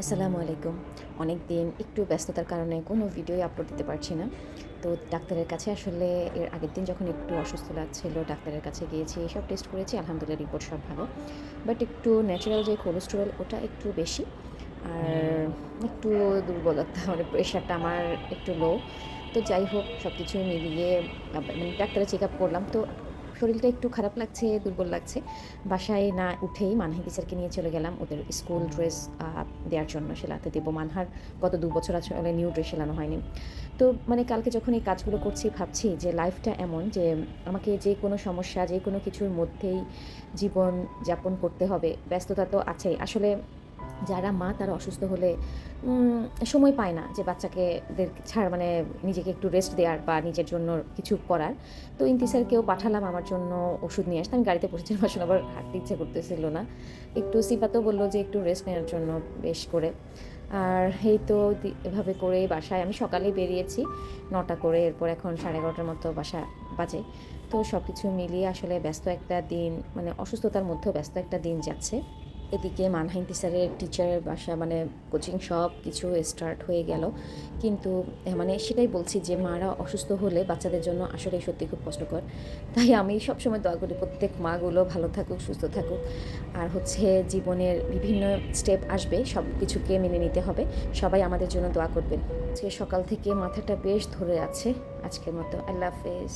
আসসালামু আলাইকুম। অনেক দিন একটু ব্যস্ততার কারণে কোনো ভিডিওই আপলোড দিতে পারছি না। তো ডাক্তারের কাছে আসলে এর আগের দিন যখন একটু অসুস্থ লাগছিল, ডাক্তারের কাছে গিয়েছি, সব টেস্ট করেছি। আলহামদুলিল্লাহ রিপোর্ট সব ভালো। বাট একটু ন্যাচারাল যে কোলেস্টেরল ওটা একটু বেশি। আর একটু দুর্বলতা মানে প্রেশারটা আমার একটু লো। তো যাই হোক সবকিছু মিলিয়ে মানে ডাক্তারের চেকআপ করলাম। তো শরীরটা একটু খারাপ লাগছে, দুর্বল লাগছে। বাসায় না উঠেই মানহি স্যারকে নিয়ে চলে গেলাম ওদের স্কুল ড্রেস দেওয়ার জন্য সেলাতে দেবো। মানহার গত ২ বছর আসলে নিউ ড্রেস সেলানো হয়নি। তো মানে কালকে যখন এই কাজগুলো করছি ভাবছি যে লাইফটা এমন যে আমাকে যে কোনো সমস্যা, যে কোনো কিছুর মধ্যেই জীবন যাপন করতে হবে। ব্যস্ততা তো আছেই। আসলে যারা মা তারা অসুস্থ হলে সময় পায় না যে বাচ্চাকে ছাড় মানে নিজেকে একটু রেস্ট দেওয়ার বা নিজের জন্য কিছু করার। তো ইন্তিসারকেও পাঠালাম আমার জন্য ওষুধ নিয়ে আসতে। আমি গাড়িতে বসেছিলাম আসলে আবার হাঁটতে ইচ্ছা করতেছিল না। একটু সিফাতও বলল যে একটু রেস্ট নেওয়ার জন্য বেশ করে। আর এই তো এভাবে করে বাসায় আমি সকালেই বেরিয়েছি ৯টা করে, এরপর এখন 11:30টার মতো বাসা বাজে। তো সব কিছু মিলিয়ে আসলে ব্যস্ত একটা দিন, মানে অসুস্থতার মধ্যেও ব্যস্ত একটা দিন যাচ্ছে। এদিকে মানহাইন স্যারের টিচারের বাসা মানে কোচিং সব কিছু স্টার্ট হয়ে গেল। কিন্তু মানে সেটাই বলছি যে মারা অসুস্থ হলে বাচ্চাদের জন্য আসলে সত্যি খুব কষ্টকর। তাই আমি সবসময় দোয়া করি প্রত্যেক মাগুলো ভালো থাকুক, সুস্থ থাকুক। আর হচ্ছে জীবনের বিভিন্ন স্টেপ আসবে, সব কিছুকে মেনে নিতে হবে। সবাই আমাদের জন্য দোয়া করবেন। আজকে সকাল থেকে মাথাটা বেশ ধরে আছে। আজকের মতো আল্লাহ হাফেজ।